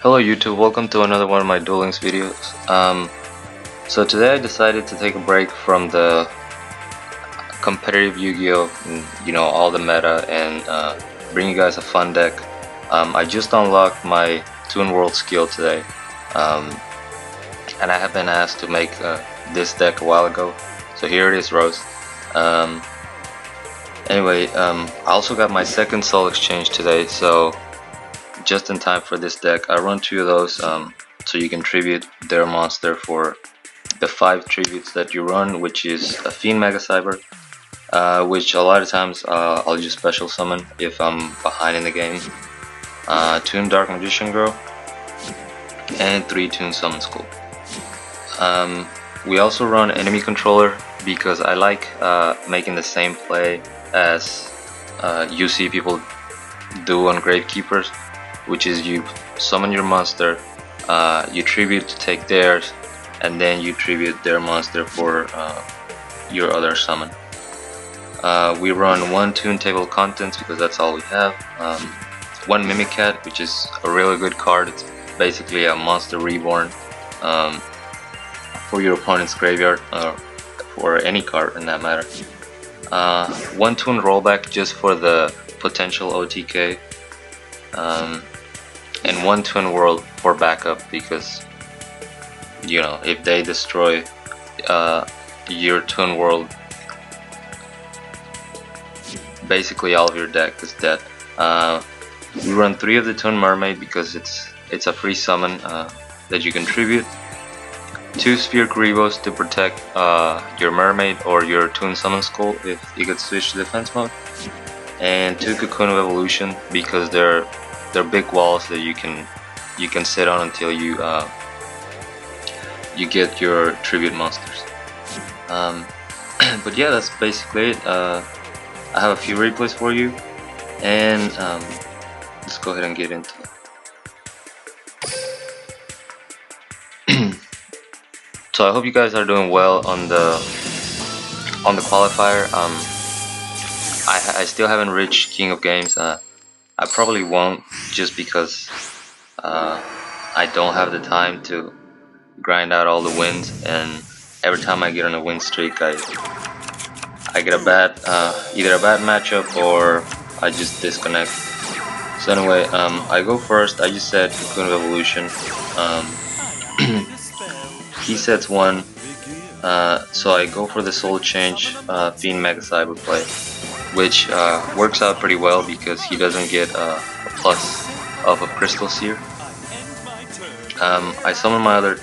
Hello YouTube, welcome to another one of my Duel Links videos. So today I decided to take a break from the competitive Yu-Gi-Oh! All the meta and bring you guys a fun deck. I just unlocked my Toon World skill today, and I have been asked to make this deck a while ago. So here it is, Rose. Anyway, I also got my second soul exchange today, so just in time for this deck. I run 2 of those so you can tribute their monster for the 5 tributes that you run, which is a Fiend Mega Cyber, which a lot of times I'll just special summon if I'm behind in the game, Toon Dark Magician Girl, and 3 Toon Summon School. We also run Enemy Controller because I like making the same play as you see people do on Gravekeepers, which is you summon your monster, you tribute to take theirs, and then you tribute their monster for your other summon. We run 1 Toon Table of Contents because that's all we have, 1 Mimic Cat, which is a really good card. It's basically a monster reborn for your opponent's graveyard, for any card in that matter. 1 Toon Rollback just for the potential OTK. And 1 Toon World for backup because if they destroy your Toon World, basically all of your deck is dead. We run 3 of the Toon Mermaid because it's a free summon that you contribute. 2 Sphere Karibos to protect your Mermaid or your Toon Summon Skull if you get switched to defense mode, and 2 Cocoon of Evolution because they're big walls that you can sit on until you get your tribute monsters. But yeah, that's basically it. I have a few replays for you, and let's go ahead and get into it. So I hope you guys are doing well on the qualifier. I still haven't reached King of Games. I probably won't, just because I don't have the time to grind out all the wins, and every time I get on a win streak, I get a bad either a bad matchup or I just disconnect. So anyway, I go first. I just said Cocoon of Evolution. He sets 1, so I go for the Soul Change Fiend Mega Cyber play, which works out pretty well because he doesn't get a plus of a Crystal Seer. I summon my other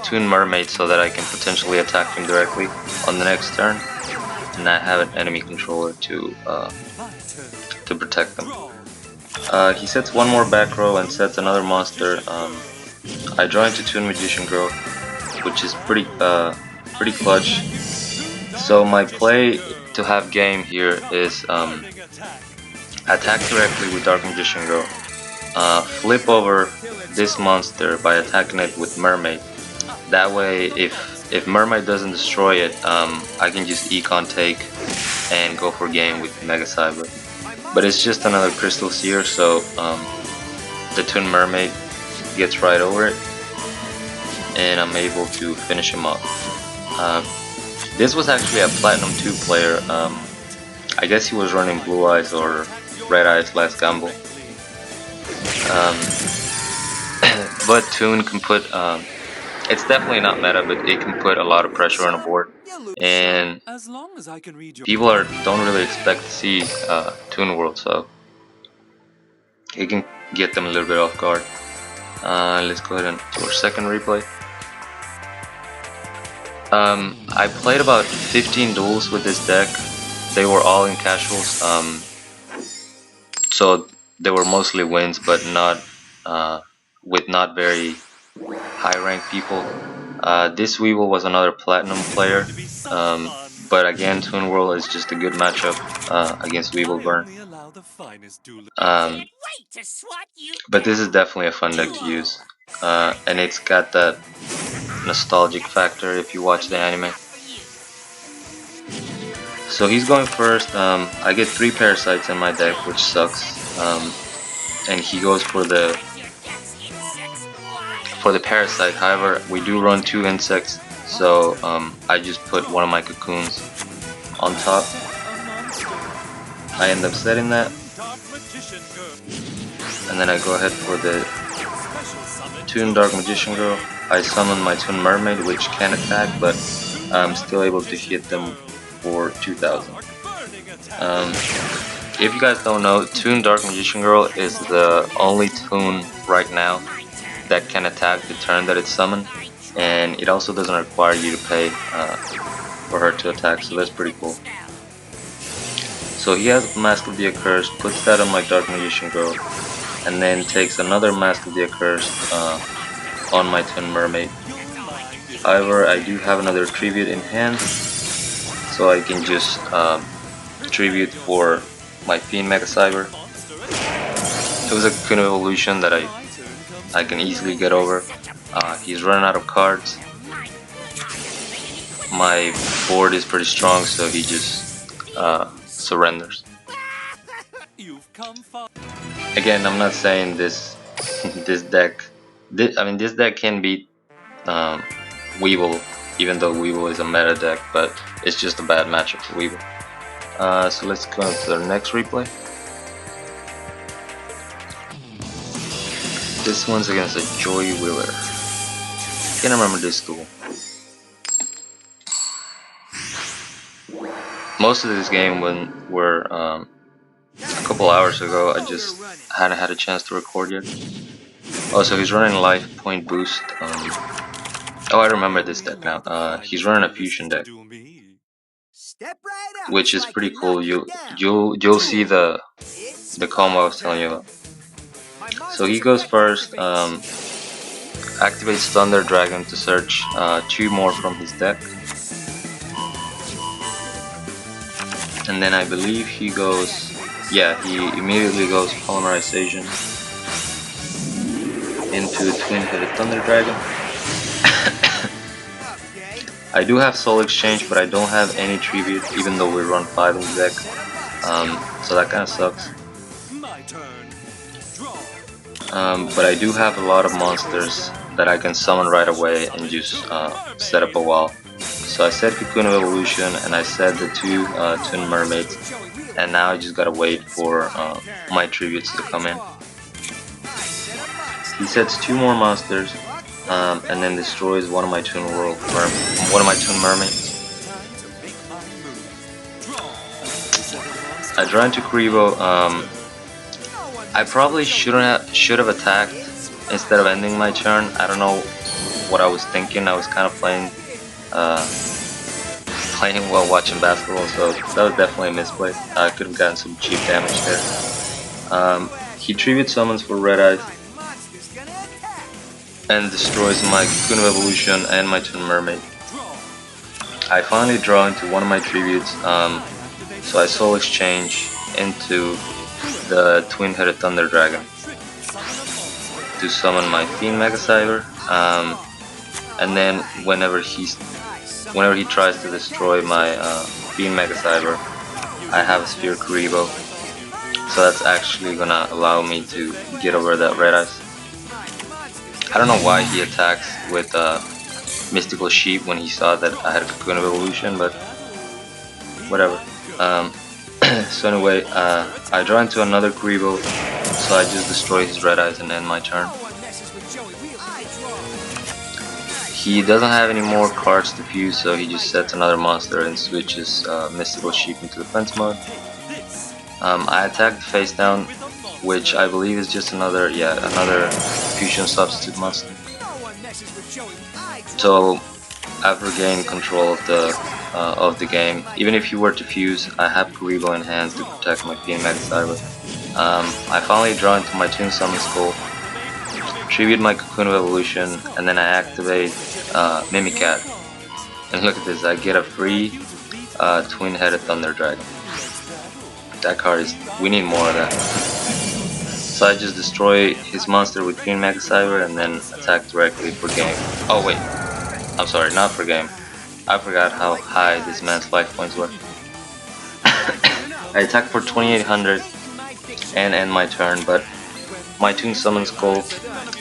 Toon Mermaid so that I can potentially attack him directly on the next turn, and I have an enemy controller to protect them. He sets 1 more back row and sets another monster. I draw into Toon Magician Girl, which is pretty clutch. So my play to have game here is attack directly with Dark Magician Girl, flip over this monster by attacking it with Mermaid. That way, if Mermaid doesn't destroy it, I can just econ take and go for game with Mega Cyber. But it's just another Crystal Seer, so the Toon Mermaid gets right over it, and I'm able to finish him off. This was actually a Platinum 2 player. I guess he was running Blue Eyes or Red Eyes last gamble. But Toon can put, it's definitely not meta, but it can put a lot of pressure on a board, and people don't really expect to see Toon World, so it can get them a little bit off guard. Let's go ahead and do our second replay. I played about 15 duels with this deck. They were all in casuals, so they were mostly wins, but not with not very high ranked people. This Weevil was another Platinum player, but again, Toon World is just a good matchup against Weevil Burn. But this is definitely a fun deck to use, and it's got that nostalgic factor if you watch the anime. So he's going first. I get 3 Parasites in my deck, which sucks, and he goes for the for the parasite. However, we do run 2 insects, so I just put one of my cocoons on top. I end up setting that, and then I go ahead for the Toon Dark Magician Girl. I summon my Toon Mermaid, which can attack, but I'm still able to hit them for 2000. If you guys don't know, Toon Dark Magician Girl is the only Toon right now that can attack the turn that it's summoned, and it also doesn't require you to pay for her to attack, so that's pretty cool. So he has Mask of the Accursed, puts that on my Dark Magician Girl, and then takes another Mask of the Accursed on my Toon Mermaid. However, I do have another tribute in hand, so I can just tribute for my Fiend Mega Cyber. It was a Kuno evolution that I can easily get over. He's running out of cards. My board is pretty strong, so he just surrenders. Again, I'm not saying this deck. This deck can beat Weevil, even though Weevil is a meta deck, but it's just a bad matchup for Weevil. So let's go to the next replay. This one's against a Joy Wheeler. Can't remember this duel. Most of this game were a couple hours ago. I just hadn't had a chance to record yet. Also, he's running life point boost. Oh, I remember this deck now. He's running a fusion deck, which is pretty cool. You'll see the combo I was telling you about. So he goes first. Activates Thunder Dragon to search 2 more from his deck. And then I believe he goes, yeah, he immediately goes Polymerization into the Twin-Headed Thunder Dragon. I do have Soul Exchange, but I don't have any tribute, even though we run 5 in the deck. So that kind of sucks. But I do have a lot of monsters that I can summon right away and just set up a wall. So I set Cocoon of Evolution and I set the 2 Twin Mermaids, and now I just gotta wait for my tributes to come in. He sets 2 more monsters and then destroys one of my Toon World, one of my Toon Mermaids. I draw into Krivo. I probably should have attacked instead of ending my turn. I don't know what I was thinking. I was kind of playing while watching basketball, so that was definitely a misplay. I could have gotten some cheap damage there. He tribute summons for Red Eyes and destroys my Cocoon of Evolution and my Toon Mermaid. I finally draw into one of my tributes, so I Soul Exchange into the Twin-Headed Thunder Dragon to summon my Fiend Mega Cyber, and then whenever he tries to destroy my Fiend Mega Cyber, I have a Sphere Kuribo, so that's actually gonna allow me to get over that Red Eyes. I don't know why he attacks with Mystical Sheep when he saw that I had a Cocoon of Evolution, but whatever. So anyway, I draw into another Weevil, so I just destroy his Red Eyes and end my turn. He doesn't have any more cards to fuse, so he just sets another monster and switches Mystical Sheep into defense mode. I attack face down, which I believe is just another fusion substitute monster. So I've regained control of the game. Even if you were to fuse, I have Kuribo in hand to protect my Fiend Mega Cyber. I finally draw into my Toon Summon Skull, tribute my Cocoon of Evolution, and then I activate Mimicat. And look at this, I get a free Twin-Headed Thunder Dragon. That card is, we need more of that. So I just destroy his monster with Fiend Mega Cyber and then attack directly for game. Oh wait, I'm sorry, not for game. I forgot how high this man's life points were. I attack for 2800 and end my turn, but my Toon Summon Skull,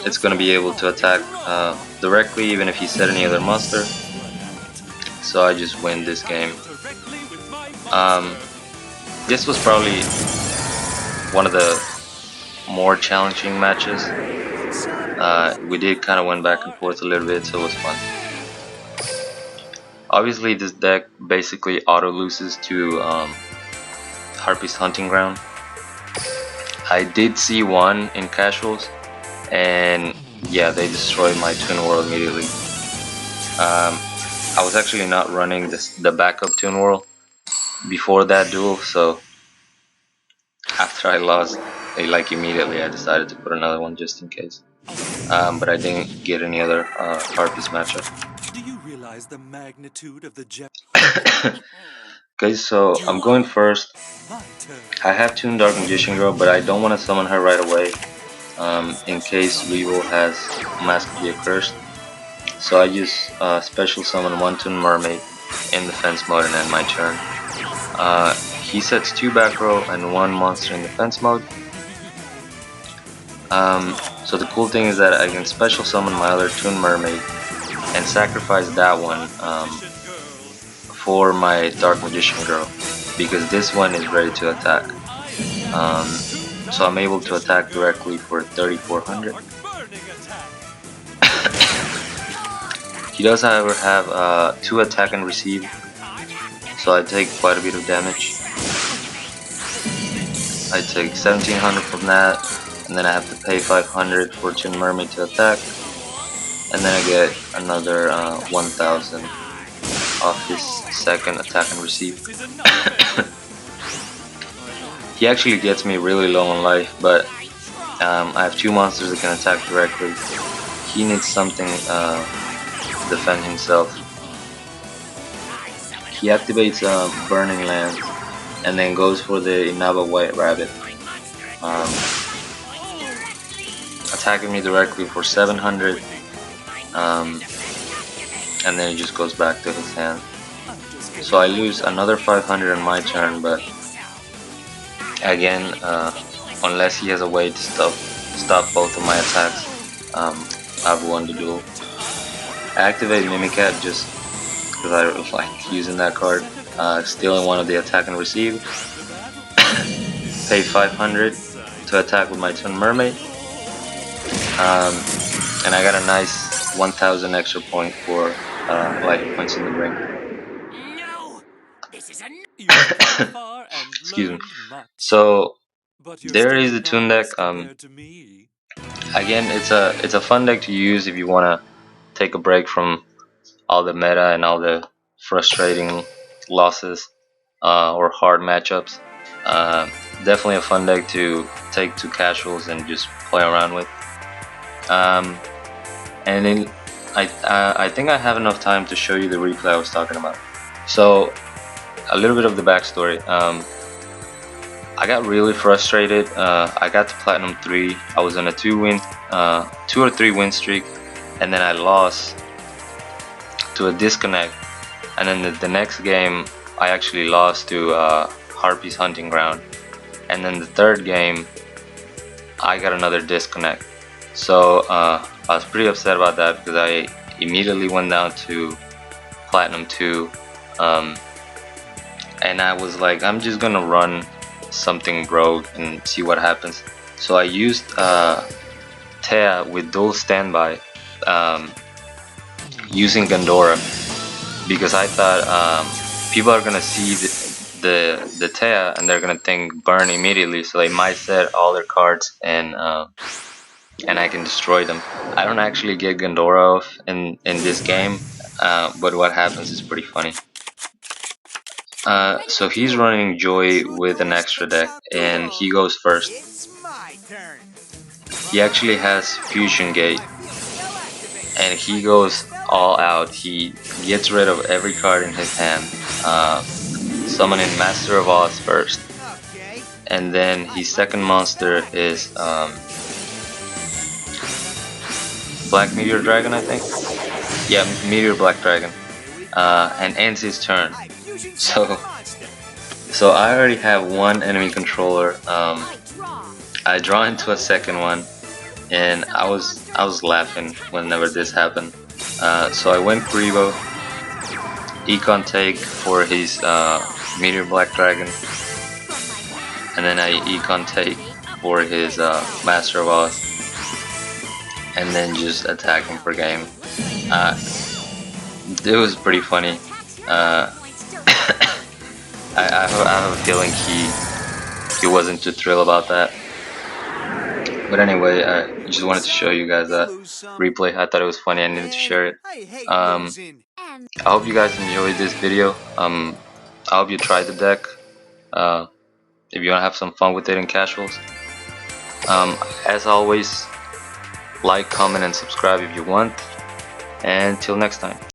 it's gonna be able to attack directly even if he set any other monster. So I just win this game. This was probably one of the more challenging matches. We did kind of went back and forth a little bit, so it was fun. Obviously, this deck basically auto loses to Harpies Hunting Ground. I did see one in casuals, and yeah, they destroyed my Toon World immediately. I was actually not running the backup Toon World before that duel, so after I lost, like immediately I decided to put another one just in case. But I didn't get any other Harpies matchup. Do you realize the magnitude of the Okay, so I'm going first. I have Toon Dark Magician Girl, but I don't want to summon her right away in case Weevil has Mask of the Accursed. So I just special summon one Toon Mermaid in defense mode and end my turn. He sets 2 back row and 1 monster in defense mode. So the cool thing is that I can special summon my other Toon Mermaid and sacrifice that one for my Dark Magician Girl, because this one is ready to attack. So I'm able to attack directly for 3400. He does, however, have 2 attack and receive, so I take quite a bit of damage. I take 1700 from that, and then I have to pay 500 for Toon Mermaid to attack, and then I get another 1000 off his second attack and receive. He actually gets me really low on life, but I have 2 monsters that can attack directly. He needs something to defend himself. He activates Burning Land and then goes for the Inaba White Rabbit, attacking me directly for 700, and then it just goes back to his hand. So I lose another 500 on my turn, but again, unless he has a way to stop both of my attacks, I've won the duel. I activate Mimicat just because I like using that card, stealing one of the attack and receive. Pay 500 to attack with my Toon Mermaid, and I got a nice 1000 extra point for life points in the ring. Excuse me. So there is the Toon deck. Again, it's a fun deck to use if you wanna take a break from all the meta and all the frustrating losses or hard matchups. Definitely a fun deck to take to casuals and just play around with. And then I think I have enough time to show you the replay I was talking about. So a little bit of the backstory. I got really frustrated. I got to Platinum 3. I was on a 2 or 3 win streak, and then I lost to a disconnect. And then the next game, I actually lost to Harpies Hunting Ground. And then the third game, I got another disconnect. So I was pretty upset about that because I immediately went down to Platinum 2. And I was like, I'm just gonna run something rogue and see what happens. So I used Tea with dual standby, using Gandora, because I thought people are gonna see the Tea and they're gonna think burn immediately, so they might set all their cards and I can destroy them. I don't actually get Gandora off in this game, but what happens is pretty funny. So he's running Joy with an extra deck, and he goes first. He actually has Fusion Gate, and he goes all out. He gets rid of every card in his hand, summoning Master of Oz first, and then his second monster is Black Meteor Dragon, I think. Yeah, Meteor Black Dragon, and ends his turn. So I already have one enemy controller I draw into a second one, and I was laughing whenever this happened. So I went Grivo, Econ take for his Meteor Black Dragon, and then I Econ take for his Master of Oz, and then just attack him for game. Uh, it was pretty funny. Uh, I have a feeling he wasn't too thrilled about that. But anyway, I just wanted to show you guys that replay. I thought it was funny. I needed to share it. I hope you guys enjoyed this video. I hope you try the deck. Uh, if you want to have some fun with it in casuals. As always, like, comment, and subscribe if you want. And till next time.